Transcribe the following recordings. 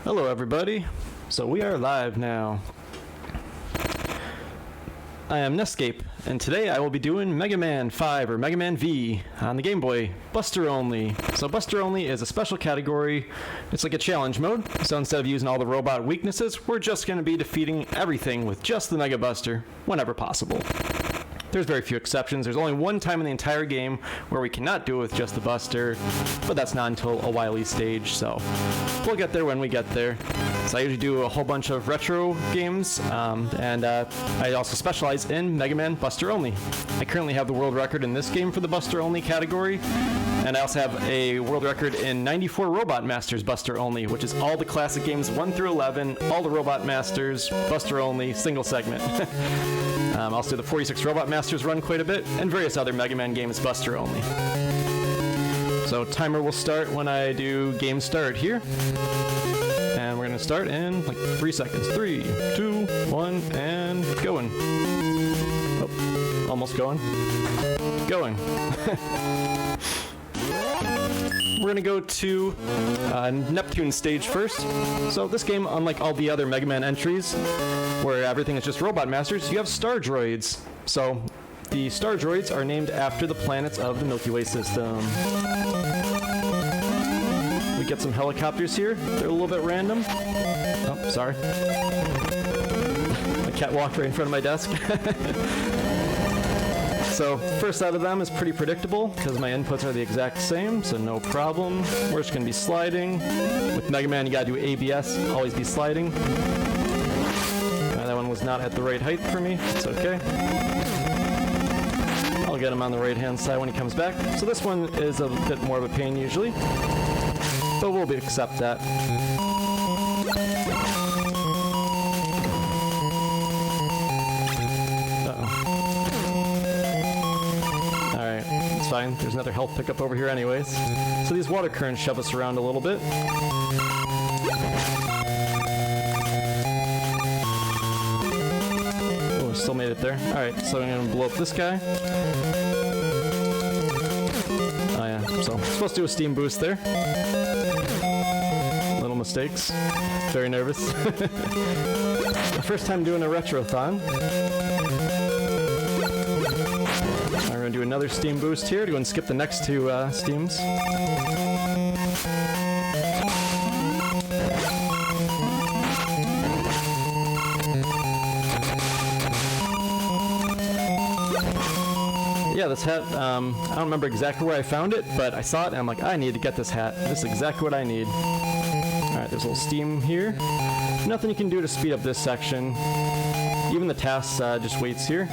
Hello everybody. So we are live now. I am Nescape, and today I will be doing Megaman 5 or Megaman V on the Game Boy, Buster Only. So Buster Only is a special category. It's like a challenge mode, so instead of using all the robot weaknesses, we're just going to be defeating everything with just the Mega Buster, whenever possible. There's very few exceptions. There's only one time in the entire game where we cannot do it with just the Buster, but that's not until a Wiley stage, so we'll get there when we get there. So I usually do a whole bunch of retro games, and I also specialize in Mega Man Buster Only. I currently have the world record in this game for the Buster Only category, and I also have a world record in 94 Robot Masters Buster Only, which is all the classic games 1 through 11, all the Robot Masters, Buster Only, single segment. I also do the 46 Robot Masters run quite a bit, and various other Mega Man games Buster Only. So timer will start when I do game start here. And we're gonna start in like 3 seconds. 3, 2, 1, and going. Oh, almost going. Going. We're gonna go to Neptune stage first. So this game, unlike all the other Mega Man entries, where everything is just Robot Masters, you have Star Droids. So the Star Droids are named after the planets of the Milky Way system. We get some helicopters here. They're a little bit random. Oh, sorry. My cat walked right in front of my desk. So first out of them is pretty predictable because my inputs are the exact same, so no problem. We're just gonna be sliding. With Mega Man, you gotta do ABS, always be sliding. That one was not at the right height for me, it's okay. I'll get him on the right hand side when he comes back. So this one is a bit more of a pain usually, but we'll accept that. Fine. There's another health pickup over here anyways. So these water currents shove us around a little bit. Oh, still made it there. Alright, so I'm gonna blow up this guy. Oh yeah, so I'm supposed to do a steam boost there. Little mistakes. Very nervous. The first time doing a Retrothon. We're going to do another steam boost here to go and skip the next two steams. Yeah, this hat, I don't remember exactly where I found it, but I saw it and I'm like, I need to get this hat. This is exactly what I need. Alright, there's a little steam here. Nothing you can do to speed up this section. Even the TAS just waits here.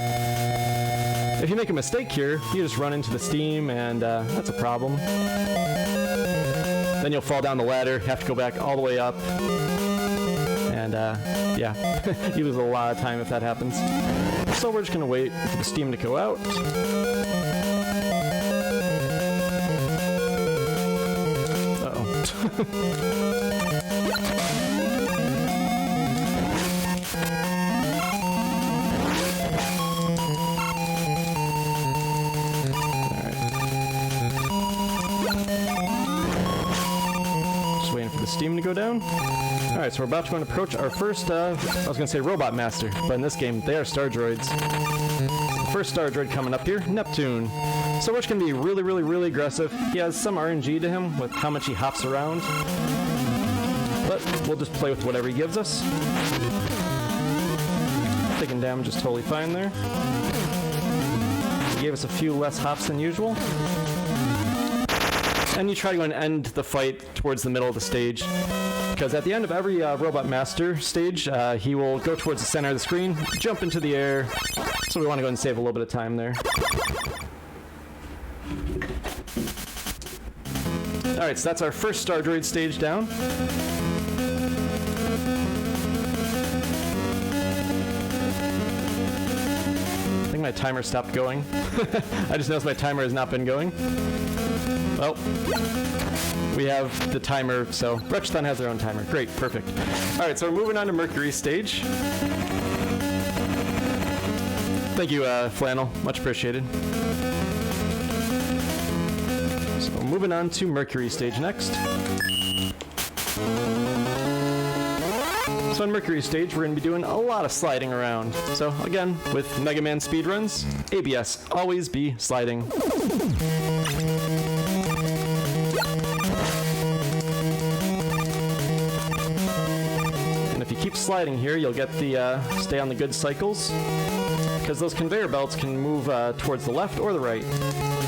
If you make a mistake here, you just run into the steam, and that's a problem. Then you'll fall down the ladder, have to go back all the way up, and yeah, you lose a lot of time if that happens. So we're just gonna wait for the steam to go out. Uh-oh. Steam to go down. Alright, so we're about to go and approach our first, I was going to say Robot Master, but in this game, they are Star Droids. The first Star Droid coming up here, Neptune. So we're just going to be really, really, really aggressive. He has some RNG to him with how much he hops around, but we'll just play with whatever he gives us. Taking damage is totally fine there. He gave us a few less hops than usual. And you try to go and end the fight towards the middle of the stage, because at the end of every Robot Master stage, he will go towards the center of the screen, jump into the air, so we want to go and save a little bit of time there. Alright, so that's our first Star Droid stage down. I think my timer stopped going. I just noticed my timer has not been going. Well, we have the timer, so Retrothon has their own timer. Great, perfect. All right, so we're moving on to Mercury Stage. Thank you, Flannel. Much appreciated. So moving on to Mercury Stage next. So on Mercury Stage, we're going to be doing a lot of sliding around. So again, with Mega Man speedruns, ABS, always be sliding. And if you keep sliding here, you'll get the stay on the good cycles, because those conveyor belts can move towards the left or the right.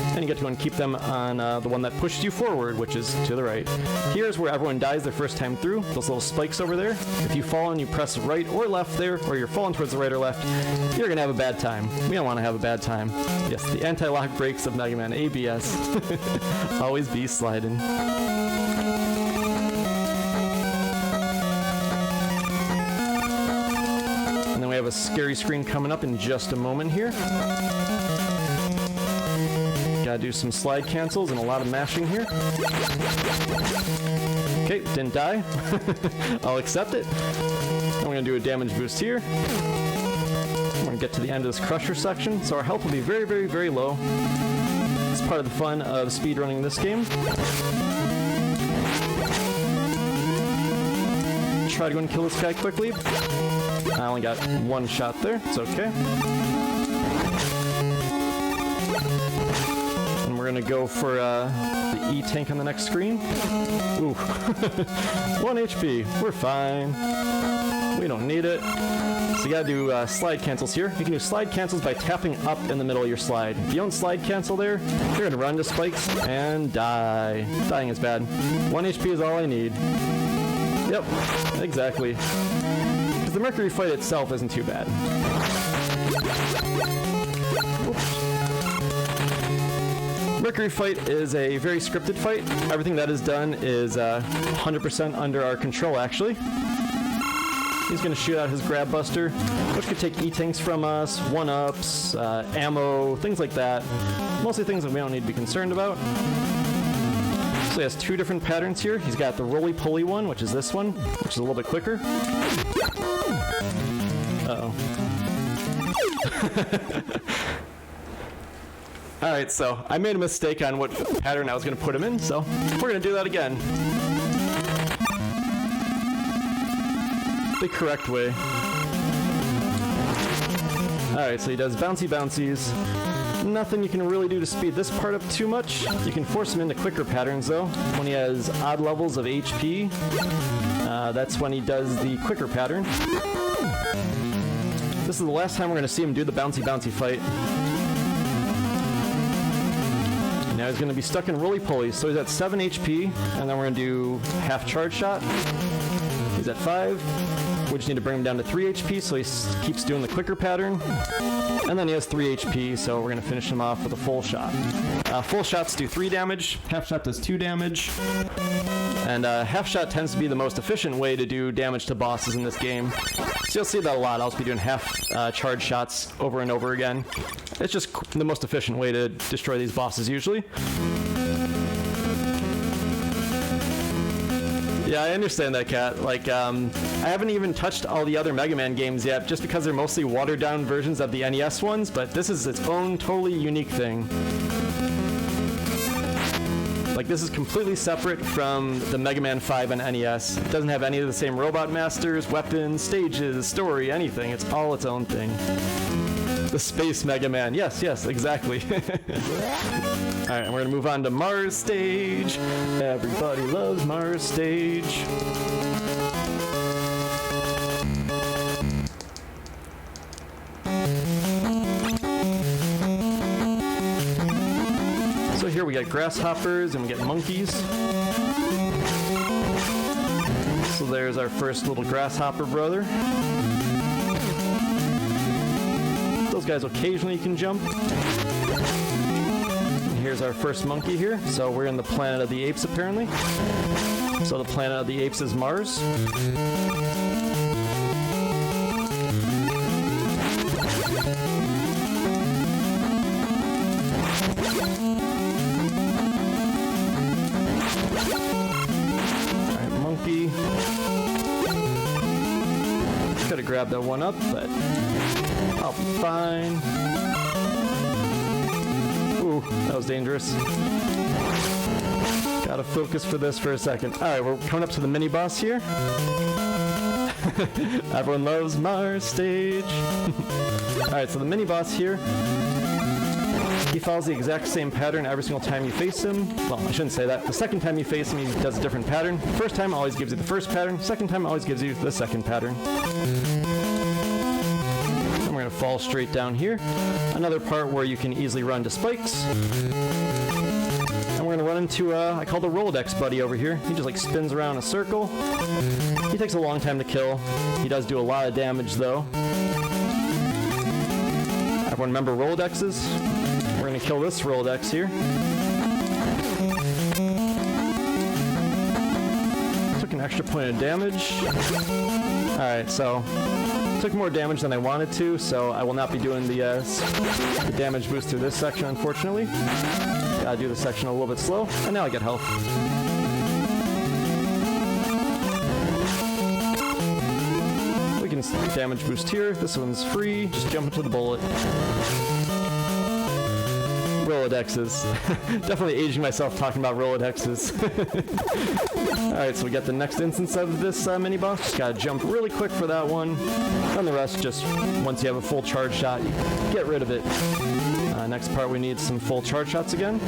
And you get to go and keep them on the one that pushes you forward, which is to the right. Here's where everyone dies their first time through, those little spikes over there. If you fall and you press right or left there, or you're falling towards the right or left, you're going to have a bad time. We don't want to have a bad time. Yes, the anti-lock brakes of Mega Man, ABS. Always be sliding. And then we have a scary screen coming up in just a moment here. Gotta do some slide cancels and a lot of mashing here. Okay, didn't die. I'll accept it. And we're gonna do a damage boost here. We're gonna get to the end of this crusher section, so our health will be very, very, very low. It's part of the fun of speedrunning this game. Try to go and kill this guy quickly. I only got one shot there, it's okay. We're gonna go for the E tank on the next screen. Ooh, 1 HP, we're fine. We don't need it. So you gotta do slide cancels here. You can do slide cancels by tapping up in the middle of your slide. If you don't slide cancel there, you're gonna run into spikes and die. Dying is bad. 1 HP is all I need. Yep, exactly. Because the Mercury Fight itself isn't too bad. Mercury Fight is a very scripted fight. Everything that is done is 100% under our control, actually. He's going to shoot out his grab buster, which could take E-tanks from us, 1-ups, ammo, things like that. Mostly things that we don't need to be concerned about. So he has 2 different patterns here. He's got the roly-poly one, which is this one, which is a little bit quicker. Uh-oh. Alright, so I made a mistake on what pattern I was going to put him in, so we're going to do that again. The correct way. Alright, so he does bouncy bouncies. Nothing you can really do to speed this part up too much. You can force him into quicker patterns, though. When he has odd levels of HP, that's when he does the quicker pattern. This is the last time we're going to see him do the bouncy bouncy fight. Now he's going to be stuck in roly-poly, so he's at 7 HP, and then we're going to do half charge shot. He's at 5. We just need to bring him down to 3 HP, so he keeps doing the quicker pattern. And then he has 3 HP, so we're going to finish him off with a full shot. Full shots do 3 damage, half shot does 2 damage. And half shot tends to be the most efficient way to do damage to bosses in this game. So you'll see that a lot. I'll just be doing half charge shots over and over again. It's just the most efficient way to destroy these bosses usually. Yeah, I understand that, Kat. Like, I haven't even touched all the other Mega Man games yet, just because they're mostly watered-down versions of the NES ones, but this is its own totally unique thing. Like, this is completely separate from the Mega Man 5 and NES. It doesn't have any of the same robot masters, weapons, stages, story, anything. It's all its own thing. The Space Mega Man. Yes, yes, exactly. Alright, and we're gonna move on to Mars Stage. Everybody loves Mars Stage. So here we got grasshoppers and we get monkeys. So there's our first little grasshopper brother. Those guys occasionally can jump. And here's our first monkey here. So we're in the planet of the apes apparently. So the planet of the apes is Mars. Alright, monkey. Gotta grab that one up, but I'll be fine. Ooh, that was dangerous. Gotta focus for this for a second. Alright, we're coming up to the mini-boss here. Everyone loves Mars Stage. Alright, so the mini-boss here, he follows the exact same pattern every single time you face him. Well, I shouldn't say that. The second time you face him, he does a different pattern. First time always gives you the first pattern. Second time always gives you the second pattern. And we're going to fall straight down here. Another part where you can easily run to spikes. And we're going to run into, I call the Rolodex buddy over here. He just like spins around in a circle. He takes a long time to kill. He does do a lot of damage though. Everyone remember Rolodexes? We're going to kill this Rolodex here. Took an extra point of damage. Alright, so took more damage than I wanted to, so I will not be doing the damage boost through this section, unfortunately. Gotta do this section a little bit slow, and now I get health. We can damage boost here. This one's free. Just jump into the bullet. Rolodexes. Definitely aging myself talking about Rolodexes. Alright, so we got the next instance of this mini-boss. Just gotta jump really quick for that one. And the rest, just once you have a full charge shot, you get rid of it. Next part, we need some full charge shots again.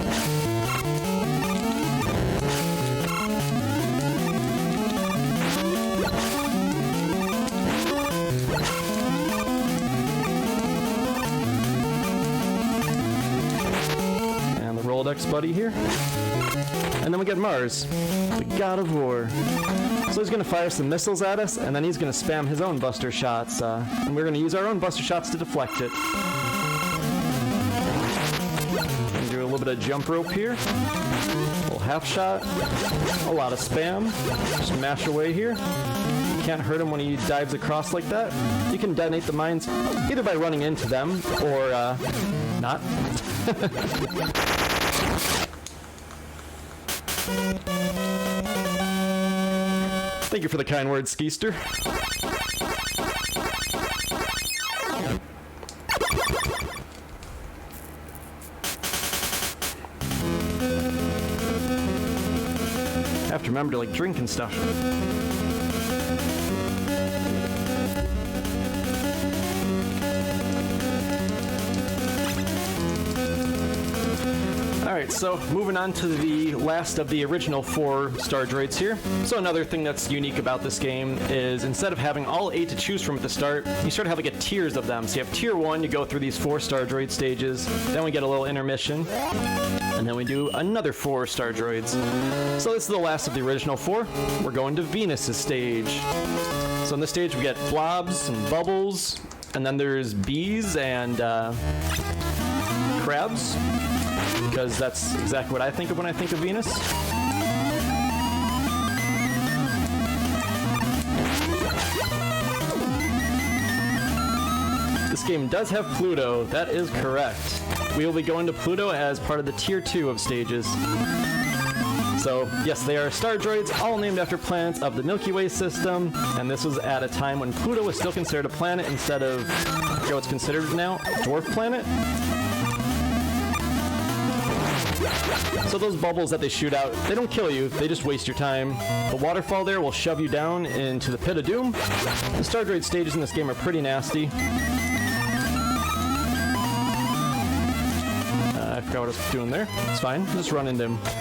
Rolodex buddy here. And then we get Mars, the god of war. So he's going to fire some missiles at us, and then he's going to spam his own buster shots. And we're going to use our own buster shots to deflect it. And do a little bit of jump rope here. A little half shot. A lot of spam. Just mash away here. You can't hurt him when he dives across like that. You can detonate the mines either by running into them or not. Thank you for the kind words, Skeester. I have to remember to like drink and stuff. Alright, so moving on to the last of the original 4 star droids here. So another thing that's unique about this game is instead of having all 8 to choose from at the start, you sort of have like a tiers of them. So you have tier 1, you go through these 4 star droid stages, then we get a little intermission, and then we do another 4 star droids. So this is the last of the original 4. We're going to Venus' stage. So in this stage we get blobs and bubbles, and then there's bees and crabs. Because that's exactly what I think of when I think of Venus. This game does have Pluto, that is correct. We will be going to Pluto as part of the Tier 2 of stages. So, yes, they are star droids, all named after planets of the Milky Way system, and this was at a time when Pluto was still considered a planet instead of, I forget what's considered now, a dwarf planet? So those bubbles that they shoot out, they don't kill you, they just waste your time. The waterfall there will shove you down into the pit of doom. The star droid stages in this game are pretty nasty. I forgot what I was doing there. It's fine, just run into him. I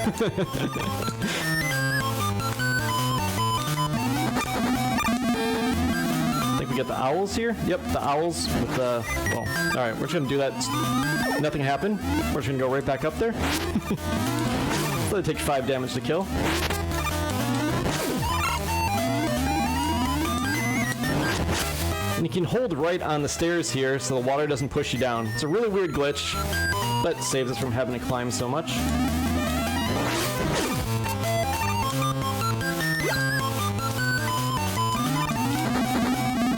think we get the owls here. Yep, the owls with the, well, alright, we're just gonna do that. Nothing happened. We're just gonna go right back up there. So it takes 5 damage to kill. And you can hold right on the stairs here so the water doesn't push you down. It's a really weird glitch, but saves us from having to climb so much.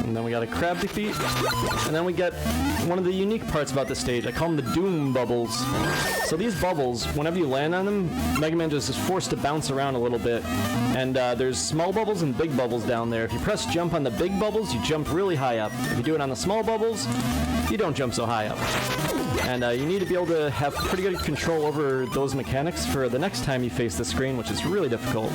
And then we got a crab defeat. And then we get one of the unique parts about this stage. I call them the Doom Bubbles. So these bubbles, whenever you land on them, Mega Man just is forced to bounce around a little bit. And there's small bubbles and big bubbles down there. If you press jump on the big bubbles, you jump really high up. If you do it on the small bubbles, you don't jump so high up. And you need to be able to have pretty good control over those mechanics for the next time you face the screen, which is really difficult.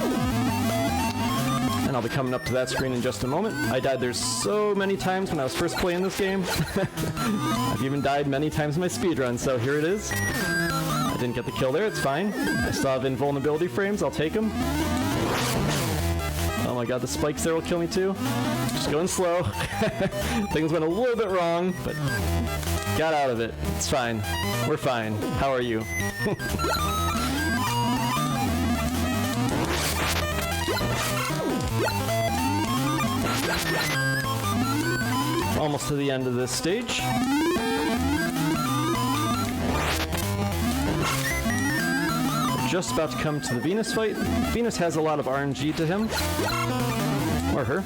And and I'll be coming up to that screen in just a moment. I died there so many times when I was first playing this game. I've even died many times in my speedrun, so here it is. I didn't get the kill there, it's fine. I still have invulnerability frames, I'll take them. Oh my god, the spikes there will kill me too. Just going slow. Things went a little bit wrong, but got out of it. It's fine. We're fine. How are you? Almost to the end of this stage. Just about to come to the Venus fight. Venus has a lot of RNG to him. Or her.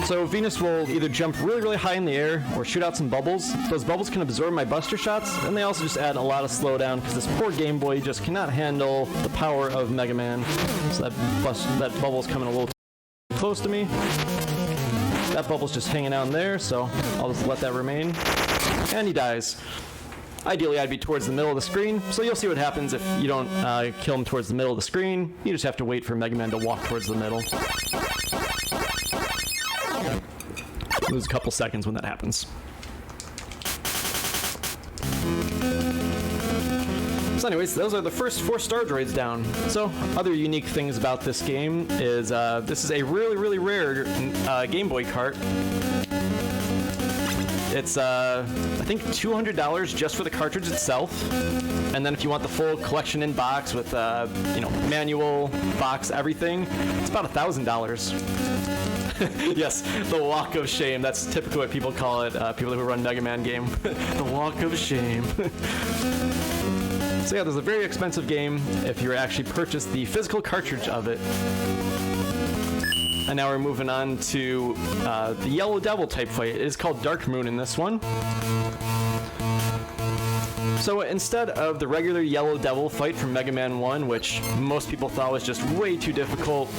So Venus will either jump really, really high in the air or shoot out some bubbles. Those bubbles can absorb my buster shots, and they also just add a lot of slowdown because this poor Game Boy just cannot handle the power of Mega Man. So that bubble's coming a little too close to me. That bubble's just hanging out in there, so I'll just let that remain. And he dies. Ideally, I'd be towards the middle of the screen, so you'll see what happens if you don't kill him towards the middle of the screen. You just have to wait for Mega Man to walk towards the middle. Lose a couple seconds when that happens. So anyways, those are the first 4 star droids down. So, other unique things about this game is this is a really, really rare Game Boy cart. It's, I think, $200 just for the cartridge itself. And then if you want the full collection in box with, you know, manual, box, everything, it's about $1,000. Yes, the walk of shame. That's typically what people call it, people who run Mega Man game. The walk of shame. So yeah, there's a very expensive game if you actually purchase the physical cartridge of it. And now we're moving on to the Yellow Devil type fight. It is called Dark Moon in this one. So instead of the regular Yellow Devil fight from Mega Man 1, which most people thought was just way too difficult,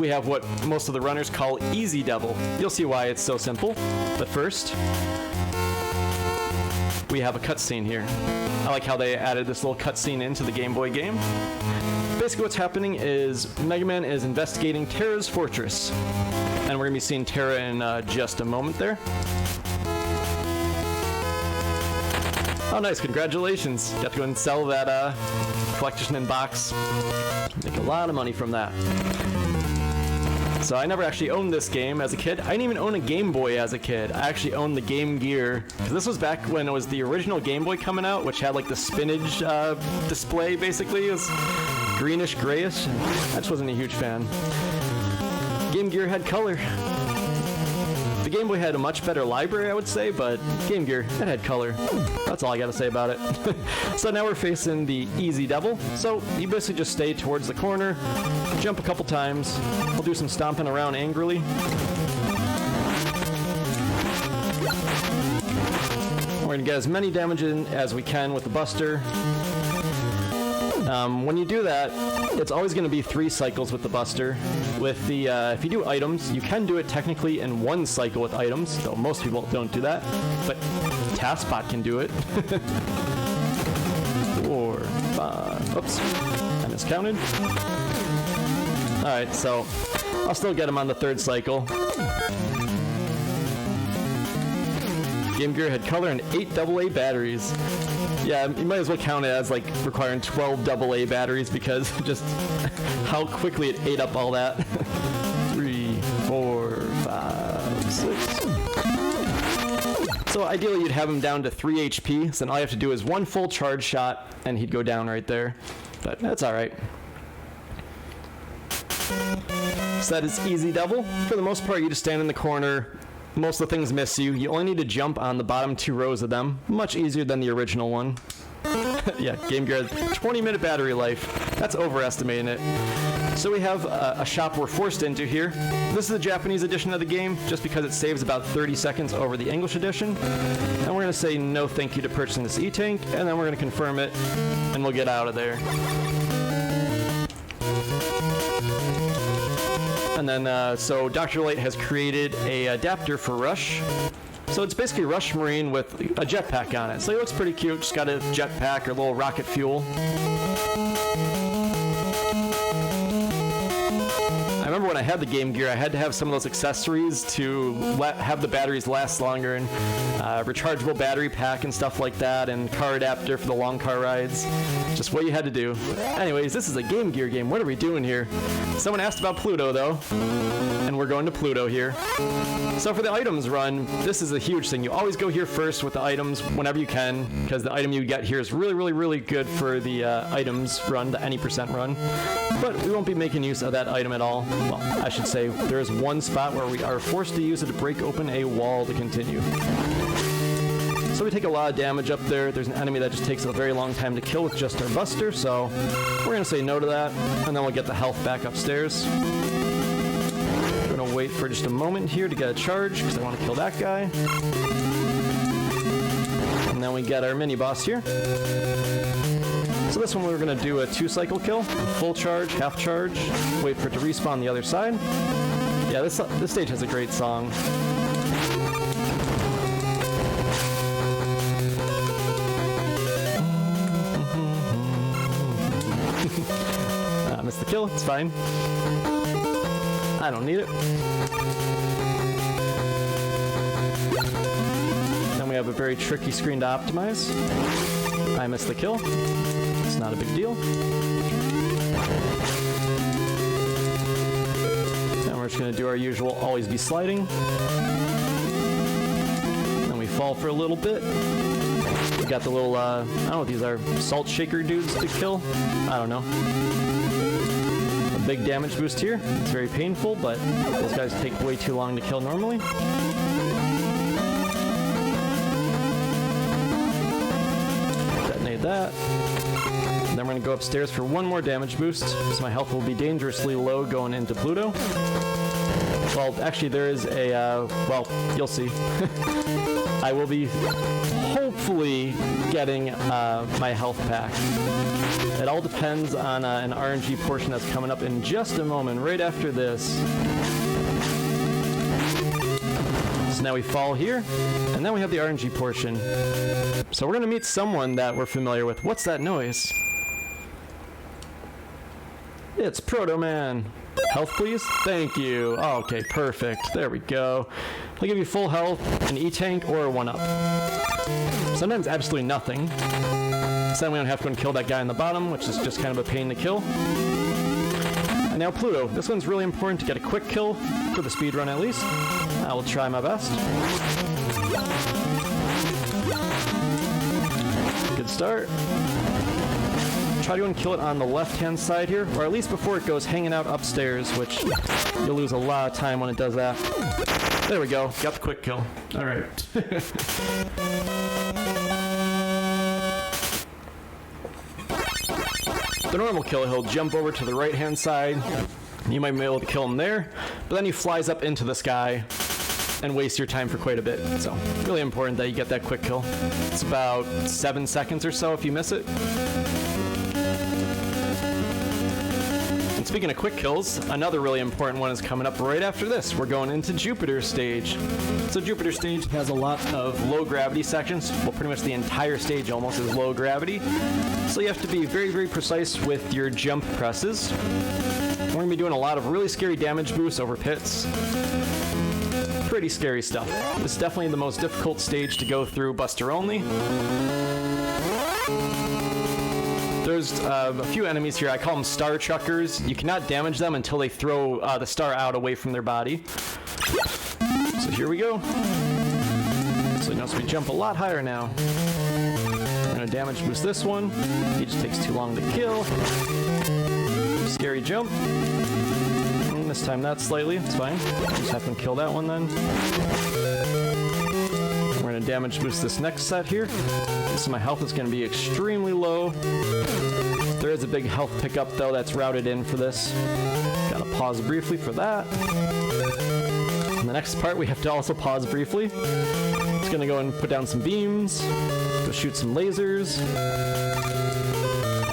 we have what most of the runners call Easy Devil. You'll see why it's so simple. But first, we have a cutscene here. I like how they added this little cutscene into the Game Boy game. Basically what's happening is Mega Man is investigating Terra's fortress. And we're going to be seeing Terra in just a moment there. Oh nice, congratulations. You have to go and sell that collection in box. Make a lot of money from that. So I never actually owned this game as a kid. I didn't even own a Game Boy as a kid. I actually owned the Game Gear. This was back when it was the original Game Boy coming out, which had like the spinach display basically. It was greenish, grayish. I just wasn't a huge fan. Game Gear had color. The Game Boy had a much better library, I would say, but Game Gear, it had color. That's all I gotta say about it. So now we're facing the Easy Devil. So you basically just stay towards the corner, jump a couple times. We'll do some stomping around angrily. We're gonna get as many damage in as we can with the Buster. When you do that, it's always going to be 3 cycles with the Buster. With the, if you do items, you can do it technically in 1 cycle with items, though most people don't do that. But TaskBot can do it. 4, 5, oops, I miscounted. Alright, so I'll still get him on the 3rd cycle. Game Gear had color and 8 AA batteries. Yeah, you might as well count it as like requiring 12 AA batteries because just how quickly it ate up all that. 3, 4, 5, 6. So ideally you'd have him down to 3 HP, so then all you have to do is 1 full charge shot and he'd go down right there. But that's alright. So that is Easy Devil. For the most part, you just stand in the corner. Most of the things miss you. You only need to jump on the bottom 2 rows of them. Much easier than the original one. Yeah, Game Gear, 20-minute battery life. That's overestimating it. So we have a shop we're forced into here. This is the Japanese edition of the game, just because it saves about 30 seconds over the English edition. And we're going to say no thank you to purchasing this E-Tank, and then we're going to confirm it, and we'll get out of there. And then, so Dr. Light has created a adapter for Rush. So it's basically Rush Marine with a jetpack on it. So it looks pretty cute. Just got a jetpack or a little rocket fuel. I had the Game Gear, I had to have some of those accessories to have the batteries last longer, and rechargeable battery pack and stuff like that, and car adapter for the long car rides. Just what you had to do. Anyways, this is a Game Gear game. What are we doing here? Someone asked about Pluto, though, and we're going to Pluto here. So for the items run, this is a huge thing. You always go here first with the items whenever you can, because the item you get here is really, really, really good for the items run, the any percent run. But we won't be making use of that item at all. Well, I should say there is one spot where we are forced to use it to break open a wall to continue. So we take a lot of damage up there. There's an enemy that just takes a very long time to kill with just our buster, so we're going to say no to that, and then we'll get the health back upstairs. We're going to wait for just a moment here to get a charge, because I want to kill that guy. And then we get our mini-boss here. So this one we're going to do a 2-cycle kill, full charge, half charge, wait for it to respawn the other side. Yeah, this stage has a great song. Missed the kill, it's fine. I don't need it. Then we have a very tricky screen to optimize. I missed the kill. It's not a big deal. And we're just going to do our usual always be sliding. Then we fall for a little bit. We got the little, I don't know what these are, salt shaker dudes to kill? I don't know. A big damage boost here. It's very painful, but those guys take way too long to kill normally. Detonate that. And then we're going to go upstairs for one more damage boost, so my health will be dangerously low going into Pluto. Well, actually there is a, well, you'll see. I will be hopefully getting my health pack. It all depends on an RNG portion that's coming up in just a moment, right after this. So now we fall here, and then we have the RNG portion. So we're going to meet someone that we're familiar with. What's that noise? It's Proto Man. Health, please? Thank you. Oh, okay, perfect. There we go. He'll give you full health, an E-tank, or a 1-up. Sometimes absolutely nothing. So then we don't have to go and kill that guy on the bottom, which is just kind of a pain to kill. And now Pluto. This one's really important to get a quick kill, for the speed run at least. I will try my best. Good start. Try to go and kill it on the left-hand side here, or at least before it goes hanging out upstairs, which you'll lose a lot of time when it does that. There we go. Got the quick kill. All right. The normal kill, he'll jump over to the right-hand side. You might be able to kill him there, but then he flies up into the sky and waste your time for quite a bit. So really important that you get that quick kill. It's about 7 seconds or so if you miss it. And speaking of quick kills, another really important one is coming up right after this. We're going into Jupiter Stage. So Jupiter Stage has a lot of low gravity sections. Well, pretty much the entire stage almost is low gravity. So you have to be very, very precise with your jump presses. We're going to be doing a lot of really scary damage boosts over pits. Pretty scary stuff. This is definitely the most difficult stage to go through Buster only. There's a few enemies here. I call them star chuckers. You cannot damage them until they throw the star out away from their body. So here we go. So notice we jump a lot higher now. I'm going to damage boost this one. He just takes too long to kill. Scary jump. This time that slightly. It's fine. Just have to kill that one then. We're going to damage boost this next set here. So my health is going to be extremely low. There is a big health pickup though that's routed in for this. Gotta pause briefly for that. And the next part we have to also pause briefly. It's going to go and put down some beams. Go shoot some lasers.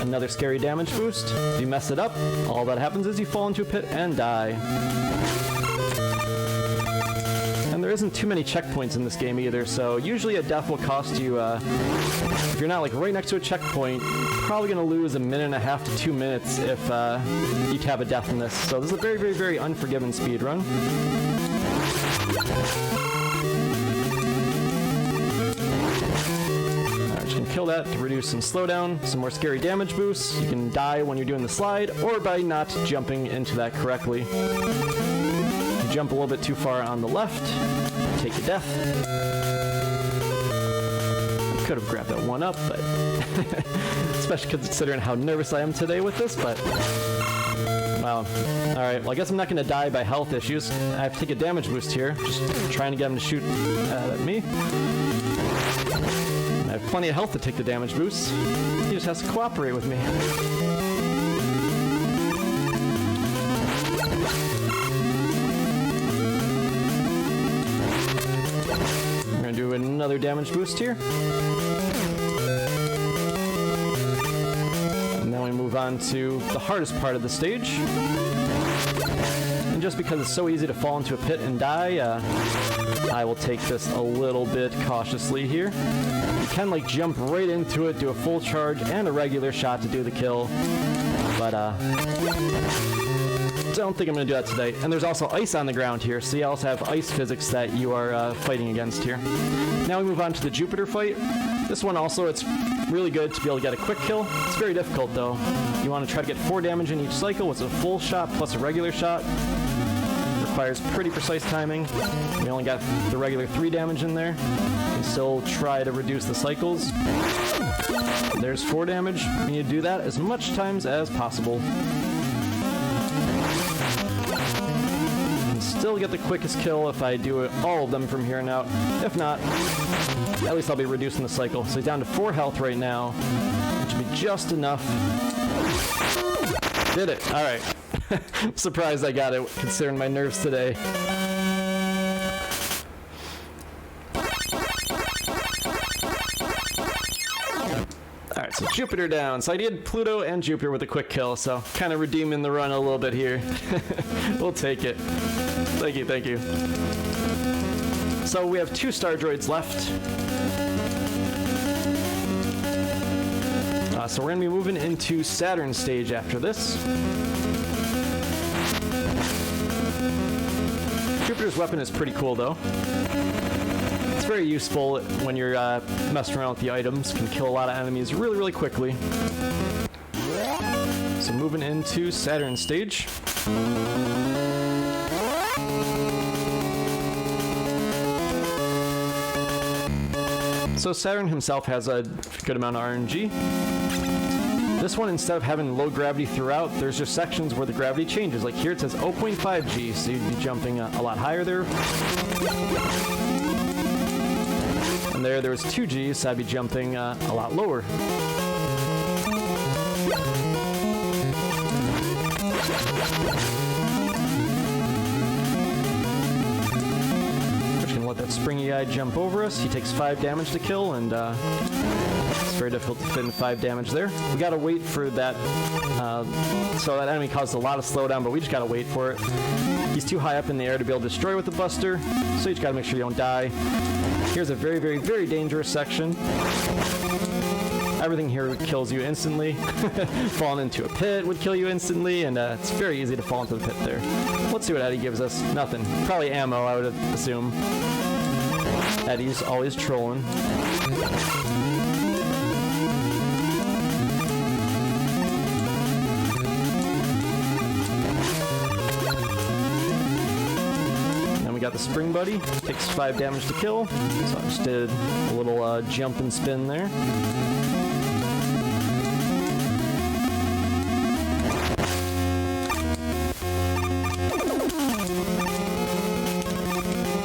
Another scary damage boost. If you mess it up, all that happens is you fall into a pit and die. And there isn't too many checkpoints in this game either, so usually a death will cost you, if you're not like right next to a checkpoint, probably going to lose a minute and a half to 2 minutes if you have a death in this. So this is a very, very, very unforgiving speed run. Kill that to reduce some slowdown, some more scary damage boosts. You can die when you're doing the slide or by not jumping into that correctly. If you jump a little bit too far on the left, take a death. I could have grabbed that one up, but especially considering how nervous I am today with this, but wow. Alright, well I guess I'm not going to die by health issues. I have to take a damage boost here, just trying to get him to shoot at me. I have plenty of health to take the damage boost. He just has to cooperate with me. We're going to do another damage boost here. And then we move on to the hardest part of the stage. And just because it's so easy to fall into a pit and die, I will take this a little bit cautiously here. You can like jump right into it, do a full charge and a regular shot to do the kill, but don't think I'm going to do that today. And there's also ice on the ground here, so you also have ice physics that you are fighting against here. Now we move on to the Jupiter fight. This one also, it's really good to be able to get a quick kill. It's very difficult though. You want to try to get 4 damage in each cycle. It's a full shot plus a regular shot. Requires pretty precise timing. We only got the regular 3 damage in there. You can still try to reduce the cycles. There's 4 damage. We need to do that as much times as possible. Still get the quickest kill if I do all of them from here on out. If not, at least I'll be reducing the cycle. So he's down to 4 health right now, which will be just enough. Did it. All right. Surprised I got it, considering my nerves today. Alright, so Jupiter down. So I did Pluto and Jupiter with a quick kill, so kind of redeeming the run a little bit here. We'll take it. Thank you, thank you. So we have 2 star droids left. So we're going to be moving into Saturn stage after this. Jupiter's weapon is pretty cool though. It's very useful when you're messing around with the items. Can kill a lot of enemies really, really quickly. So moving into Saturn stage. So Saturn himself has a good amount of RNG. This one, instead of having low gravity throughout, there's just sections where the gravity changes. Like here it says 0.5 G, so you'd be jumping a lot higher there. And there was 2 Gs, so I'd be jumping a lot lower. Just gonna let that springy guy jump over us. He takes 5 damage to kill, and it's very difficult to fit in 5 damage there. We gotta wait for that, so that enemy caused a lot of slowdown, but we just gotta wait for it. He's too high up in the air to be able to destroy with the buster, so you just gotta make sure you don't die. Here's a very, very, very dangerous section. Everything here kills you instantly. Falling into a pit would kill you instantly, and it's very easy to fall into the pit there. Let's see what Eddie gives us. Nothing. Probably ammo, I would assume. Eddie's always trolling. Got the spring buddy, takes 5 damage to kill, so I just did a little jump and spin there.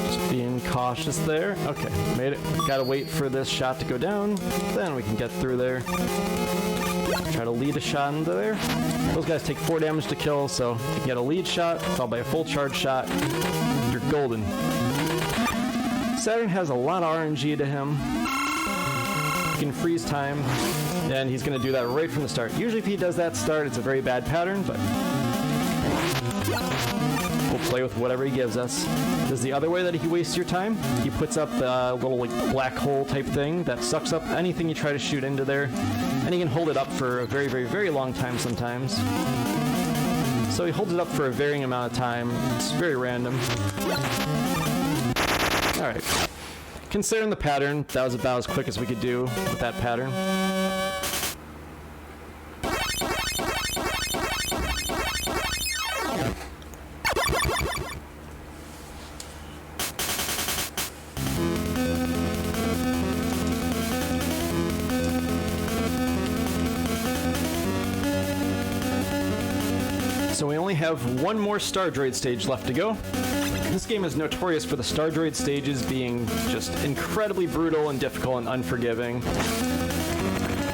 Just being cautious there. Okay, made it. Gotta wait for this shot to go down, then we can get through there. Try to lead a shot into there. Those guys take 4 damage to kill, so if you can get a lead shot, followed by a full charge shot, you're golden. Saturn has a lot of RNG to him. He can freeze time, and he's going to do that right from the start. Usually if he does that start, it's a very bad pattern, but we'll play with whatever he gives us. There's the other way that he wastes your time. He puts up the little like black hole type thing that sucks up anything you try to shoot into there, and he can hold it up for a very, very, very long time sometimes. So he holds it up for a varying amount of time. It's very random. Alright. Considering the pattern, that was about as quick as we could do with that pattern. So we only have one more Star Droid stage left to go. This game is notorious for the Star Droid stages being just incredibly brutal and difficult and unforgiving.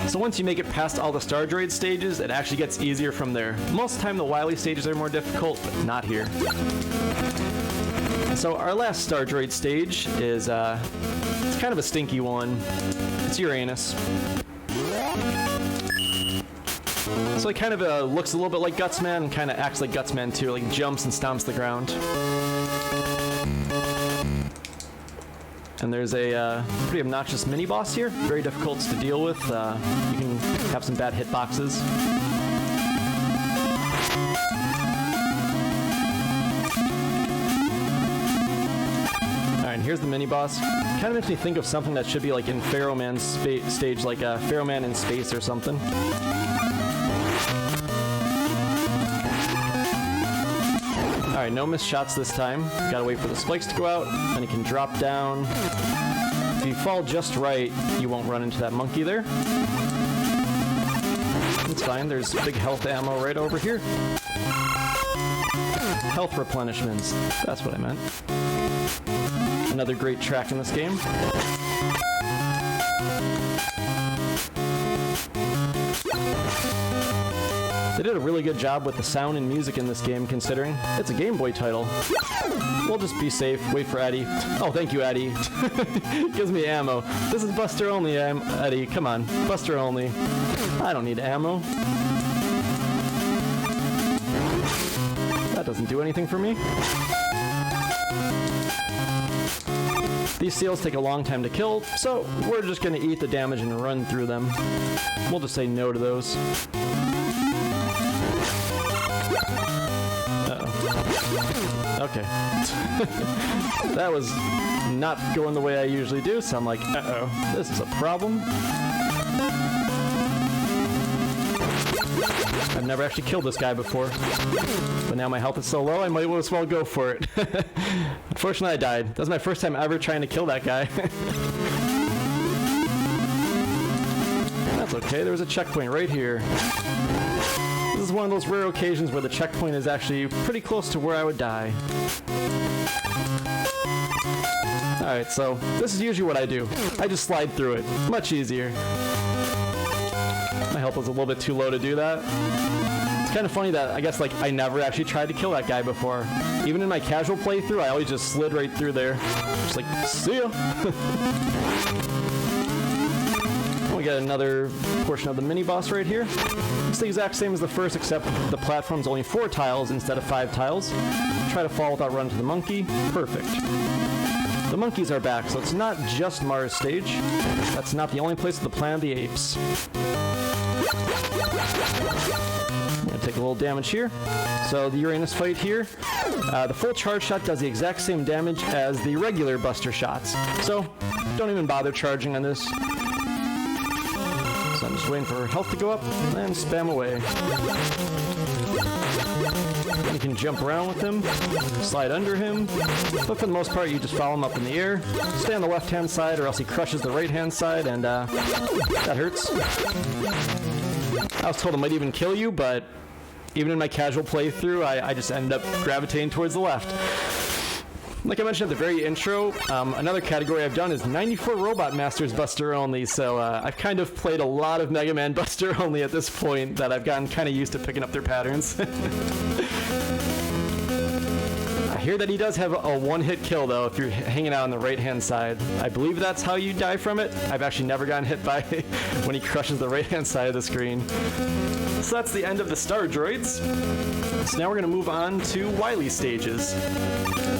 So once you make it past all the Star Droid stages, it actually gets easier from there. Most of the time the Wiley stages are more difficult, but not here. So our last Star Droid stage is, it's kind of a stinky one. It's Uranus. So he kind of looks a little bit like Gutsman and kind of acts like Gutsman too, like jumps and stomps the ground. And there's a pretty obnoxious mini-boss here, very difficult to deal with. You can have some bad hitboxes. Alright, and here's the mini-boss. Kind of makes me think of something that should be like in Pharaoh Man's stage, like Pharaoh Man in space or something. Alright, no missed shots this time. Gotta wait for the spikes to go out, then he can drop down. If you fall just right, you won't run into that monkey there. It's fine, there's big health ammo right over here. Health replenishments, that's what I meant. Another great track in this game. They did a really good job with the sound and music in this game, considering it's a Game Boy title. We'll just be safe, wait for Eddie. Oh, thank you, Eddie. Gives me ammo. This is Buster only, Eddie. Come on, Buster only. I don't need ammo. That doesn't do anything for me. These seals take a long time to kill, so we're just going to eat the damage and run through them. We'll just say no to those. Okay. That was not going the way I usually do, so I'm like, uh-oh, this is a problem. I've never actually killed this guy before, but now my health is so low, I might as well go for it. Unfortunately, I died. That was my first time ever trying to kill that guy. That's okay, there was a checkpoint right here. This is one of those rare occasions where the checkpoint is actually pretty close to where I would die. Alright, so this is usually what I do. I just slide through it. Much easier. My health was a little bit too low to do that. It's kind of funny that I guess like I never actually tried to kill that guy before. Even in my casual playthrough, I always just slid right through there. Just like, see ya! We got another portion of the mini-boss right here. It's the exact same as the first, except the platform's only 4 tiles instead of 5 tiles. Try to fall without running to the monkey. Perfect. The monkeys are back, so it's not just Mars Stage. That's not the only place of the Planet of the Apes. I'm going to take a little damage here. So the Uranus Fight here, the full charge shot does the exact same damage as the regular Buster shots. So don't even bother charging on this. So I'm just waiting for her health to go up and spam away. You can jump around with him, slide under him, but for the most part you just follow him up in the air, stay on the left-hand side or else he crushes the right-hand side, and that hurts. I was told it might even kill you, but even in my casual playthrough, I just ended up gravitating towards the left. Like I mentioned at the very intro, another category I've done is 94 Robot Masters Buster Only, so I've kind of played a lot of Mega Man Buster Only at this point that I've gotten kind of used to picking up their patterns. I hear that he does have a one-hit kill, though, if you're hanging out on the right-hand side. I believe that's how you die from it. I've actually never gotten hit by when he crushes the right-hand side of the screen. So that's the end of the star droids. So now we're going to move on to Wiley stages.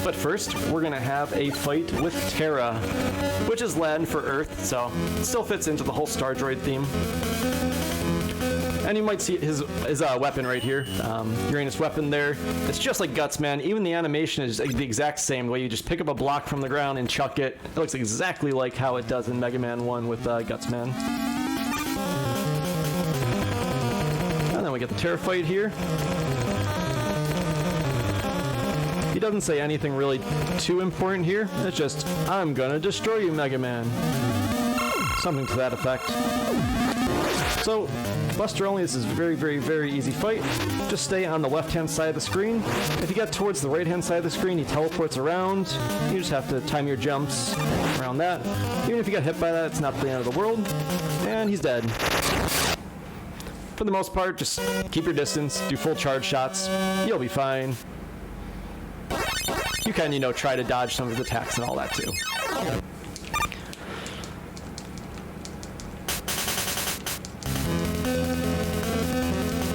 But first, we're going to have a fight with Terra, which is Latin for Earth, so it still fits into the whole star droid theme. And you might see his weapon right here, Uranus weapon there. It's just like Gutsman. Even the animation is the exact same way. You just pick up a block from the ground and chuck it. It looks exactly like how it does in Megaman 1 with Gutsman. And then we get the Terra fight here. He doesn't say anything really too important here. It's just, I'm gonna destroy you, Mega Man. Something to that effect. So, Buster only, this is a very, very, very easy fight. Just stay on the left-hand side of the screen. If you get towards the right-hand side of the screen, he teleports around. You just have to time your jumps around that. Even if you get hit by that, it's not the end of the world. And he's dead. For the most part, just keep your distance, do full charge shots. You'll be fine. You can, try to dodge some of his attacks and all that too.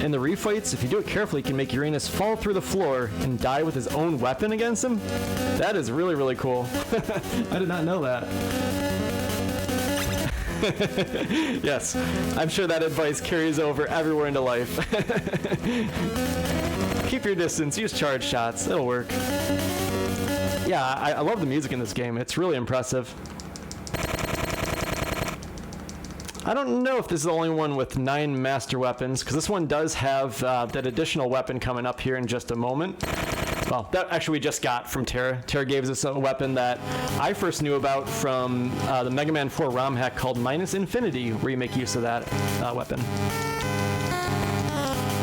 In the refights, if you do it carefully, you can make Uranus fall through the floor and die with his own weapon against him. That is really, really cool. I did not know that. Yes, I'm sure that advice carries over everywhere into life. Keep your distance, use charge shots, it'll work. Yeah, I love the music in this game. It's really impressive. I don't know if this is the only one with 9 master weapons, because this one does have that additional weapon coming up here in just a moment. Well, that actually we just got from Terra. Terra gave us a weapon that I first knew about from the Megaman 4 ROM hack called Minus Infinity, where you make use of that weapon.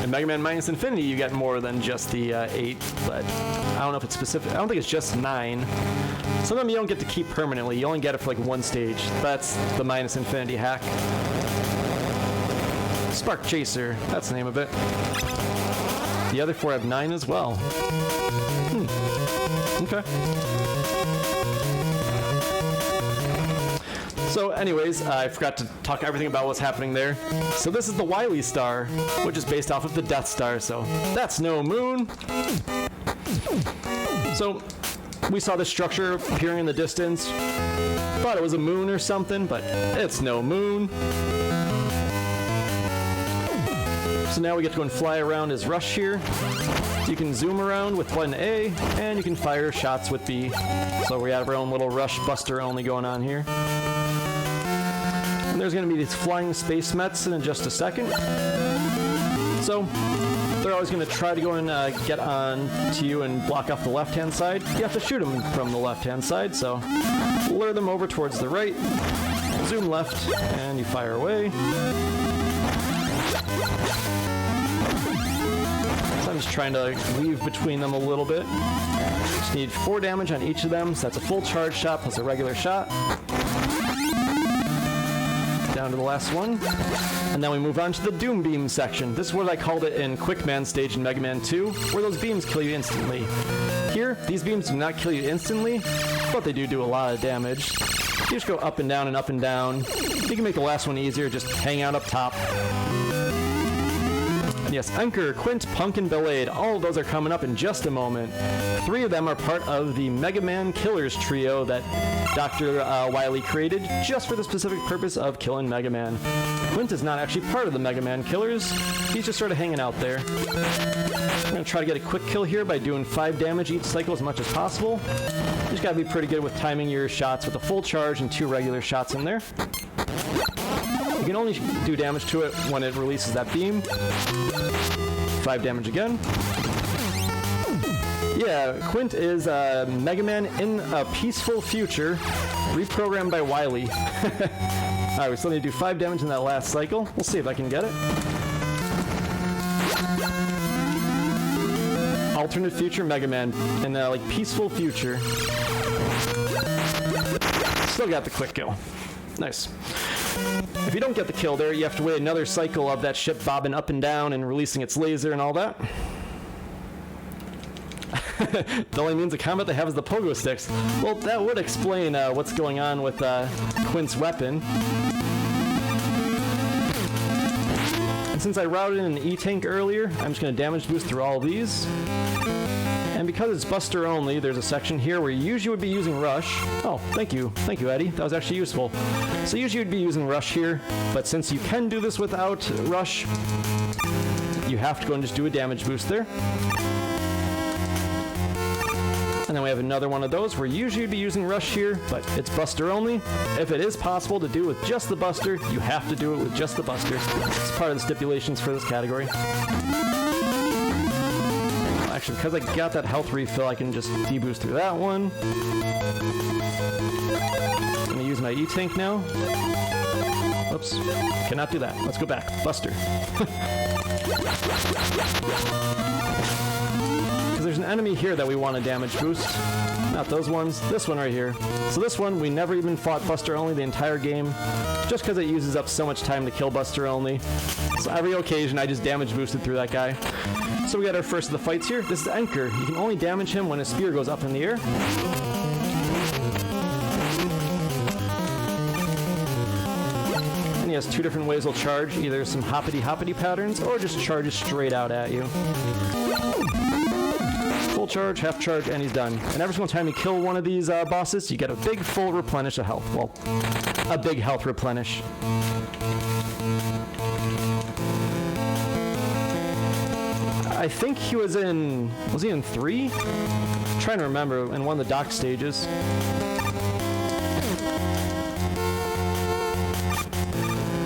In Mega Man Minus Infinity, you get more than just the 8, but I don't know if it's specific. I don't think it's just 9. Some of them you don't get to keep permanently. You only get it for like one stage. That's the Minus Infinity hack. Spark Chaser, that's the name of it. The other 4 have 9 as well. Okay. So anyways, I forgot to talk everything about what's happening there. So this is the Wiley star, which is based off of the Death Star, so that's no moon. So we saw this structure appearing in the distance. Thought it was a moon or something, but it's no moon. So now we get to go and fly around his rush here. You can zoom around with button A, and you can fire shots with B. So we have our own little rush buster only going on here. And there's going to be these flying space mets in just a second. So they're always going to try to go and get on to you and block off the left-hand side. You have to shoot them from the left-hand side, so lure them over towards the right, zoom left, and you fire away. So I'm just trying to weave between them a little bit. Just need 4 damage on each of them, so that's a full charge shot plus a regular shot. Down to the last one. And then we move on to the Doom Beam section. This is what I called it in Quickman Stage in Mega Man 2, where those beams kill you instantly. Here, these beams do not kill you instantly, but they do a lot of damage. You just go up and down and up and down. You can make the last one easier, just hang out up top. Yes, Anchor, Quint, Punk, and Belade, all of those are coming up in just a moment. 3 of them are part of the Mega Man Killers trio that Dr. Wiley created just for the specific purpose of killing Mega Man. Quint is not actually part of the Mega Man Killers. He's just sort of hanging out there. I'm going to try to get a quick kill here by doing 5 damage each cycle as much as possible. You just got to be pretty good with timing your shots with a full charge and 2 regular shots in there. You can only do damage to it when it releases that beam. 5 damage again. Yeah, Quint is Mega Man in a peaceful future, reprogrammed by Wiley. Alright, we still need to do 5 damage in that last cycle. We'll see if I can get it. Alternate future Mega Man in a peaceful future. Still got the quick kill. Nice. If you don't get the kill there, you have to wait another cycle of that ship bobbing up and down and releasing its laser and all that. The only means of combat they have is the pogo sticks. Well, that would explain what's going on with Quint's weapon. And since I routed in an E-Tank earlier, I'm just going to damage boost through all of these. And because it's Buster only, there's a section here where you usually would be using Rush. Oh, thank you. Thank you, Eddie. That was actually useful. So usually you'd be using Rush here, but since you can do this without Rush, you have to go and just do a damage boost there. And then we have another one of those where usually you'd be using Rush here, but it's Buster only. If it is possible to do with just the Buster, you have to do it with just the Buster. It's part of the stipulations for this category. Actually, because I got that health refill, I can just deboost through that one. I'm going to use my E-Tank now. Oops. Cannot do that. Let's go back. Buster. Because there's an enemy here that we want to damage boost. Not those ones. This one right here. So this one, we never even fought Buster only the entire game, just because it uses up so much time to kill Buster only. So every occasion, I just damage boosted through that guy. So we got our first of the fights here. This is Anchor. You can only damage him when his spear goes up in the air. And he has two different ways he'll charge, either some hoppity-hoppity patterns or just charges straight out at you. Full charge, half charge, and he's done. And every single time you kill one of these bosses, you get a big full replenish of health. Well, a big health replenish. I think he was he in 3? I'm trying to remember, in one of the dock stages.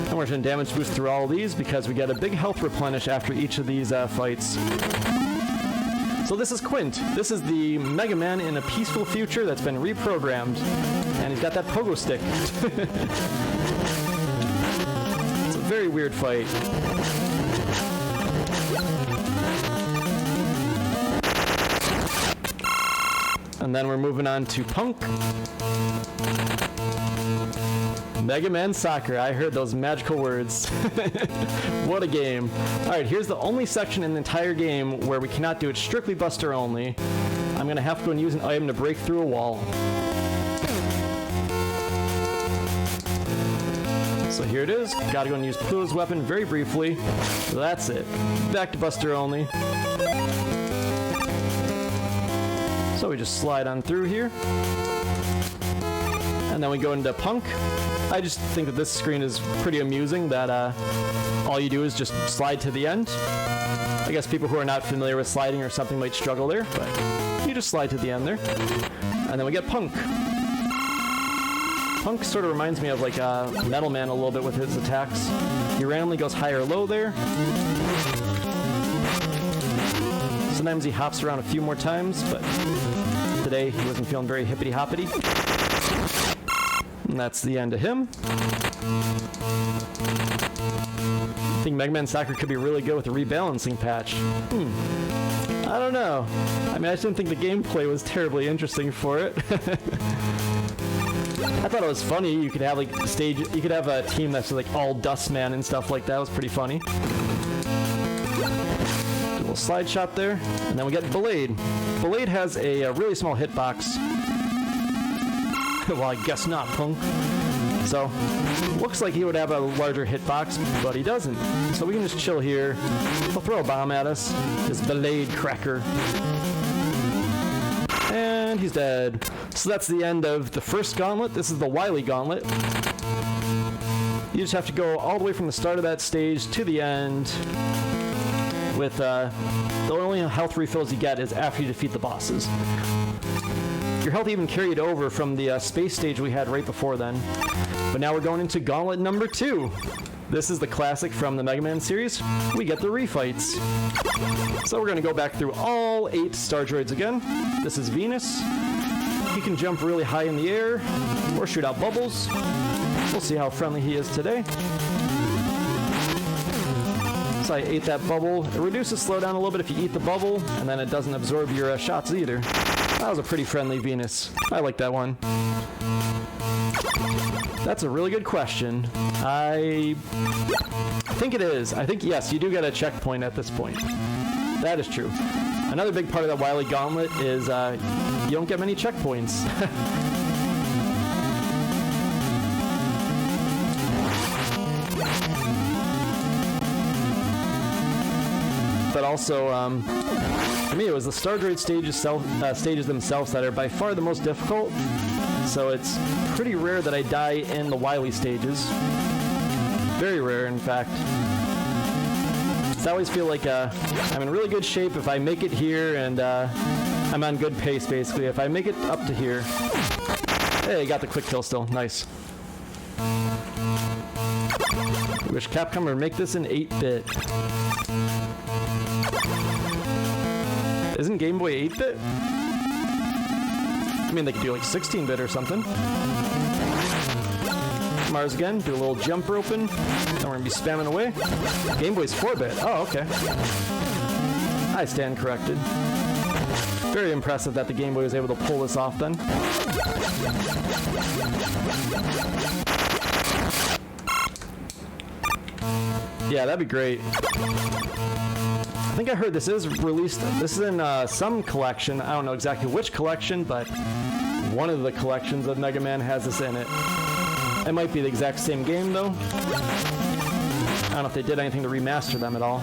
And we're going to damage boost through all of these because we get a big health replenish after each of these fights. So this is Quint. This is the Mega Man in a peaceful future that's been reprogrammed. And he's got that pogo stick. It's a very weird fight. And then we're moving on to Punk. Mega Man Soccer. I heard those magical words. What a game. Alright, here's the only section in the entire game where we cannot do it strictly Buster only. I'm going to have to go and use an item to break through a wall. So here it is. Gotta go and use Pluto's weapon very briefly. That's it. Back to Buster only. So we just slide on through here. And then we go into Punk. I just think that this screen is pretty amusing, that all you do is just slide to the end. I guess people who are not familiar with sliding or something might struggle there, but you just slide to the end there. And then we get Punk. Punk sort of reminds me of like Metal Man a little bit with his attacks. He randomly goes high or low there. Sometimes he hops around a few more times, but today he wasn't feeling very hippity-hoppity. And that's the end of him. I think Mega Man Soccer could be really good with a rebalancing patch. I don't know. I mean, I just didn't think the gameplay was terribly interesting for it. I thought it was funny. You could have like stage. You could have a team that's like all Dustman and stuff like that. It was pretty funny. A little slide shot there, and then we get Blade. Blade has a really small hitbox. Well, I guess not, Punk. So, looks like he would have a larger hitbox, but he doesn't. So we can just chill here. He'll throw a bomb at us. His Blade Cracker. And he's dead. So that's the end of the first gauntlet. This is the Wiley gauntlet. You just have to go all the way from the start of that stage to the end. With the only health refills you get is after you defeat the bosses. Your health even carried over from the space stage we had right before then. But now we're going into gauntlet number 2. This is the classic from the Mega Man series. We get the refights. So we're going to go back through all 8 star droids again. This is Venus. He can jump really high in the air or shoot out bubbles. We'll see how friendly he is today. So I ate that bubble. It reduces slowdown a little bit if you eat the bubble, and then it doesn't absorb your shots either. That was a pretty friendly Venus. I like that one. That's a really good question. I think it is. I think, yes, you do get a checkpoint at this point. That is true. Another big part of that Wiley gauntlet is you don't get many checkpoints. But also, for me, it was the Star Droid stages themselves that are by far the most difficult. So it's pretty rare that I die in the Wiley stages. Very rare, in fact. I always feel like I'm in really good shape if I make it here, and I'm on good pace, basically. If I make it up to here... Hey, got the quick kill still. Nice. I wish Capcom would make this in 8-bit. Isn't Game Boy 8-bit? I mean, they could do like 16-bit or something. Mars again, do a little jump roping. Then we're gonna be spamming away. Game Boy's 4-bit. Oh, okay. I stand corrected. Very impressive that the Game Boy was able to pull this off then. Yeah, that'd be great. I think I heard this is released. This is in some collection. I don't know exactly which collection, but one of the collections of Mega Man has this in it. It might be the exact same game, though. I don't know if they did anything to remaster them at all.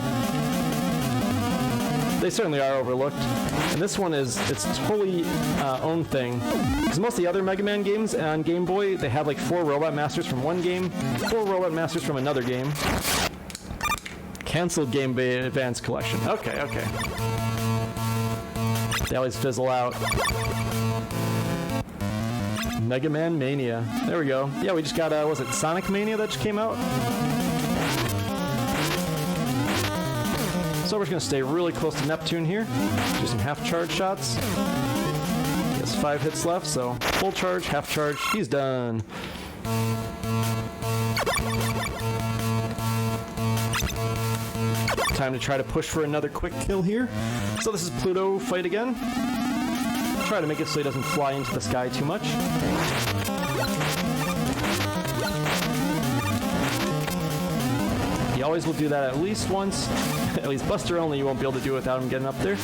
They certainly are overlooked. And this one is, it's totally own thing. Because most of the other Mega Man games on Game Boy, they have like 4 Robot Masters from one game, 4 Robot Masters from another game. Cancelled Game Boy Advance Collection. Okay, okay. They always fizzle out. Mega Man Mania. There we go. Yeah, we just got, was it Sonic Mania that just came out? So we're just going to stay really close to Neptune here. Do some half-charge shots. He has 5 hits left, so full charge, half charge. He's done. Time to try to push for another quick kill here. So this is Pluto Fight again. Try to make it so he doesn't fly into the sky too much. He always will do that at least once. At least Buster only, you won't be able to do it without him getting up there.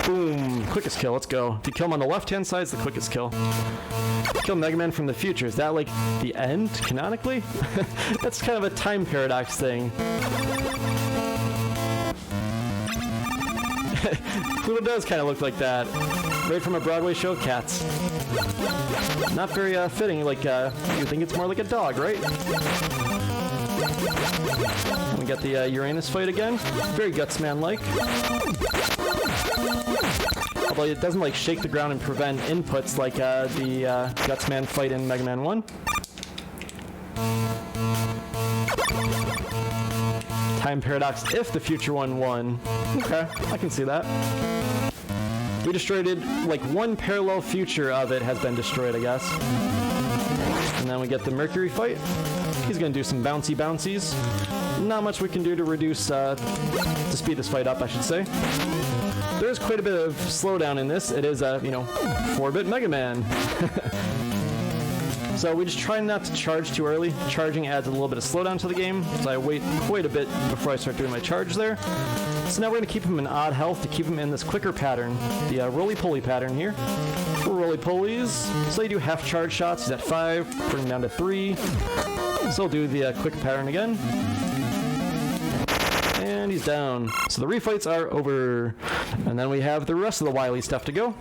Boom. Quickest kill, let's go. If you kill him on the left-hand side, it's the quickest kill. Kill Mega Man from the future. Is that like the end, canonically? That's kind of a time paradox thing. Pluto does kind of look like that. Right from a Broadway show, Cats. Not very fitting, like, you think it's more like a dog, right? And we got the Uranus Fight again. Very Gutsman-like. Although it doesn't, like, shake the ground and prevent inputs like the Gutsman Fight in Mega Man 1. Time paradox if the future one won. Okay, I can see that. We destroyed it, like one parallel future of it has been destroyed, I guess. And then we get the Mercury Fight. He's gonna do some bouncy bouncies. Not much we can do to reduce, to speed this fight up, I should say. There is quite a bit of slowdown in this. It is a, 4-bit Mega Man. So we just try not to charge too early. Charging adds a little bit of slowdown to the game, so I wait quite a bit before I start doing my charge there. So now we're going to keep him in odd health to keep him in this quicker pattern, the roly-poly pattern here. For roly-polies, so you do half charge shots. He's at 5, bring him down to 3. So we'll do the quick pattern again. And he's down. So the refights are over. And then we have the rest of the Wiley stuff to go.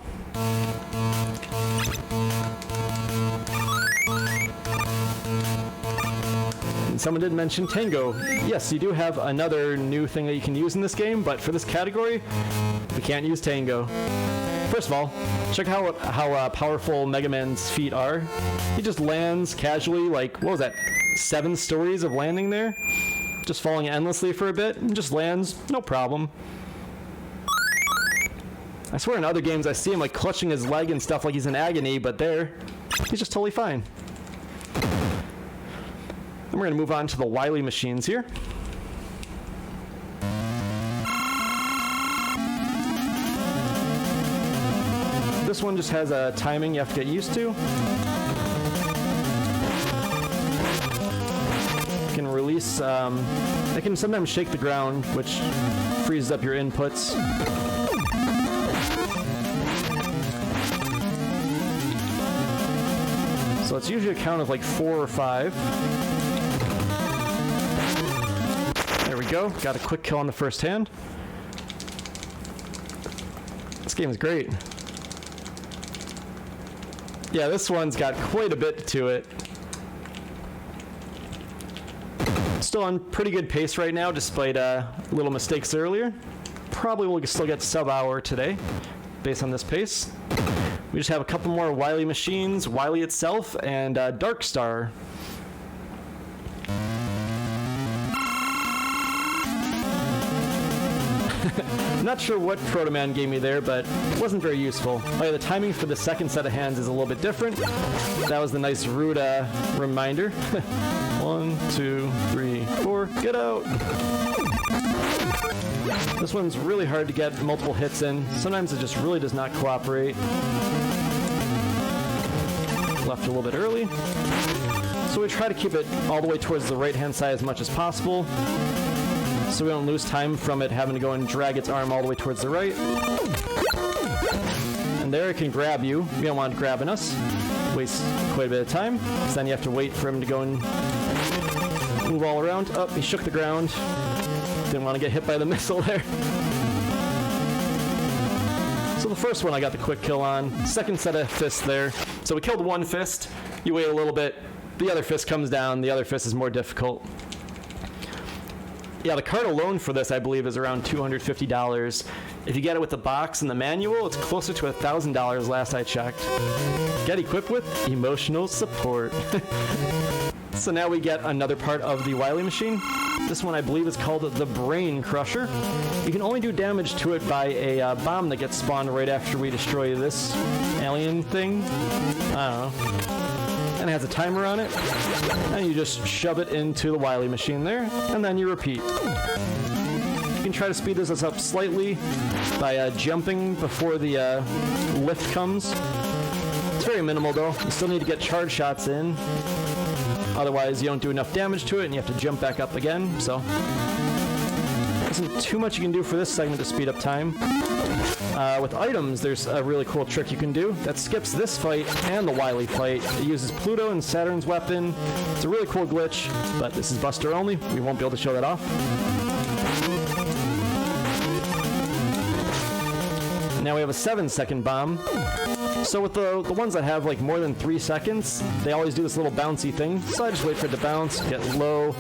Someone did mention Tango. Yes, you do have another new thing that you can use in this game, but for this category, we can't use Tango. First of all, check how powerful Mega Man's feet are. He just lands casually, like, what was that, 7 stories of landing there? Just falling endlessly for a bit, and just lands, no problem. I swear in other games I see him like clutching his leg and stuff like he's in agony, but there, he's just totally fine. Then we're going to move on to the Wiley machines here. This one just has a timing you have to get used to. You can release release. It can sometimes shake the ground, which freezes up your inputs. So it's usually a count of like 4 or 5. There we go. Got a quick kill on the first hand. This game is great. Yeah, this one's got quite a bit to it. Still on pretty good pace right now, despite little mistakes earlier. Probably will still get sub-hour today, based on this pace. We just have a couple more Wiley machines, Wiley itself, and Dark Star. I'm not sure what Proto Man gave me there, but it wasn't very useful. Oh yeah, the timing for the second set of hands is a little bit different. That was the nice rude reminder. 1, 2, 3, 4, get out! This one's really hard to get multiple hits in. Sometimes it just really does not cooperate. Left a little bit early. So we try to keep it all the way towards the right-hand side as much as possible, so we don't lose time from it having to go and drag its arm all the way towards the right. And there it can grab you. We don't want it grabbing us. Waste quite a bit of time, because then you have to wait for him to go and move all around. Oh, he shook the ground. Didn't want to get hit by the missile there. So the first one I got the quick kill on. Second set of fists there. So we killed one fist. You wait a little bit. The other fist comes down. The other fist is more difficult. Yeah, the card alone for this, I believe, is around $250. If you get it with the box and the manual, it's closer to $1,000 last I checked. Get equipped with emotional support. So now we get another part of the Wiley machine. This one, I believe, is called the Brain Crusher. You can only do damage to it by a bomb that gets spawned right after we destroy this alien thing. I don't know. And it has a timer on it, and you just shove it into the Wiley machine there, and then you repeat. You can try to speed this up slightly by jumping before the lift comes. It's very minimal though. You still need to get charge shots in, otherwise you don't do enough damage to it and you have to jump back up again, so there isn't too much you can do for this segment to speed up time. With items, there's a really cool trick you can do that skips this fight and the Wiley fight. It uses Pluto and Saturn's weapon. It's a really cool glitch, but this is Buster only. We won't be able to show that off. Now we have a 7-second bomb. So with the ones that have like more than 3 seconds, they always do this little bouncy thing. So I just wait for it to bounce, get low,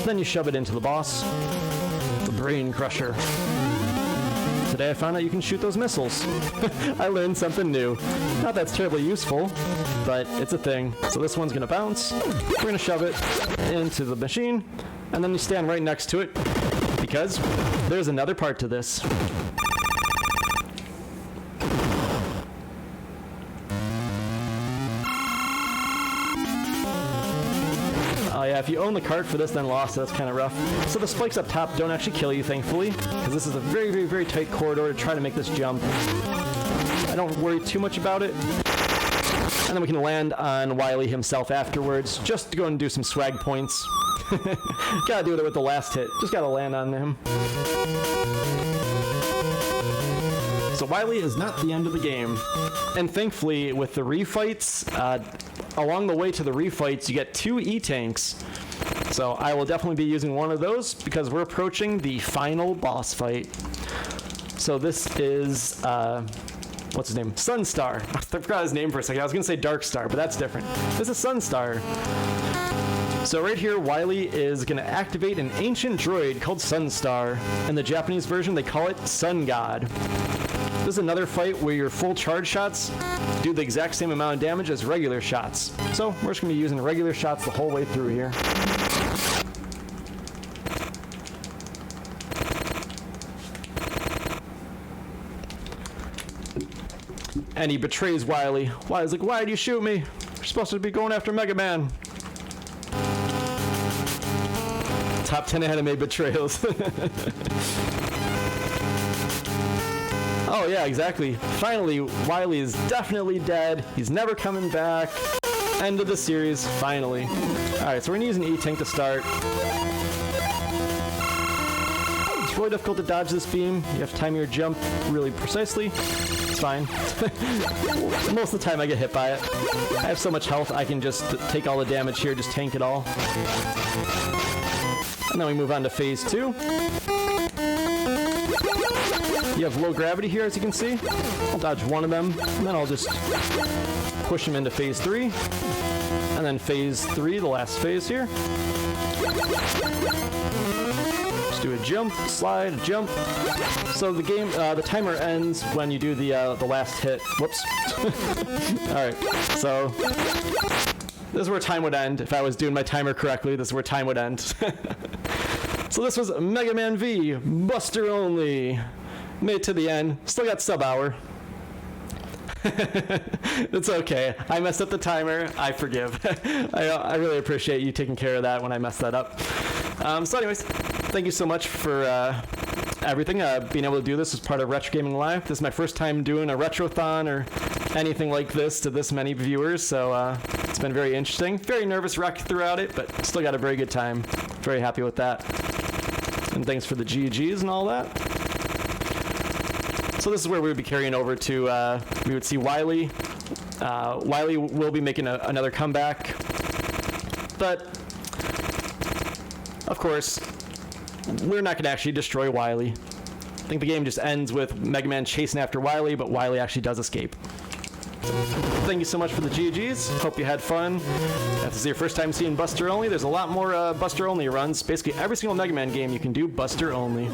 then you shove it into the boss. The Brain Crusher. Today I found out you can shoot those missiles. I learned something new. Not that's terribly useful, but it's a thing. So this one's gonna bounce. We're gonna shove it into the machine, and then you stand right next to it, because there's another part to this. Oh yeah, if you own the card for this then lost, that's kind of rough. So the spikes up top don't actually kill you, thankfully, because this is a very, very, very tight corridor to try to make this jump. I don't worry too much about it. And then we can land on Wiley himself afterwards, just to go and do some swag points. Gotta do it with the last hit. Just gotta land on him. So Wiley is not the end of the game. And thankfully, with the refights, along the way to the refights, you get 2 E-tanks. So I will definitely be using one of those because we're approaching the final boss fight. So this is, what's his name? Sunstar. I forgot his name for a second. I was going to say Dark Star, but that's different. This is Sunstar. So right here, Wiley is going to activate an ancient droid called Sunstar. In the Japanese version, they call it Sun God. This is another fight where your full charge shots do the exact same amount of damage as regular shots. So we're just going to be using regular shots the whole way through here. And he betrays Wiley. Wiley's like, why did you shoot me? You're supposed to be going after Megaman. Top 10 anime betrayals. Oh yeah, exactly. Finally, Wiley is definitely dead. He's never coming back. End of the series, finally. Alright, so we're gonna use an E-tank to start. It's really difficult to dodge this beam. You have to time your jump really precisely. It's fine. Most of the time I get hit by it. I have so much health, I can just take all the damage here, just tank it all. And then we move on to phase 2. You have low gravity here, as you can see. I'll dodge one of them, and then I'll just push them into phase 3. And then phase 3, the last phase here. Just do a jump, slide, jump. So the game, the timer ends when you do the last hit. Whoops. Alright, so this is where time would end. If I was doing my timer correctly, this is where time would end. So this was Megaman V, Buster only. Made it to the end. Still got sub-hour. It's okay. I messed up the timer. I forgive. I really appreciate you taking care of that when I messed that up. So anyways, thank you so much for everything. Being able to do this as part of Retro Gaming Live. This is my first time doing a Retrothon or anything like this to this many viewers, so it's been very interesting. Very nervous wreck throughout it, but still got a very good time. Very happy with that. And thanks for the GGs and all that. So this is where we would be carrying over to, we would see Wiley. Wiley will be making another comeback. But, of course, we're not going to actually destroy Wiley. I think the game just ends with Mega Man chasing after Wiley, but Wiley actually does escape. So, thank you so much for the GGs. Hope you had fun. If this is your first time seeing Buster Only, there's a lot more Buster Only runs. Basically, every single Mega Man game you can do Buster Only.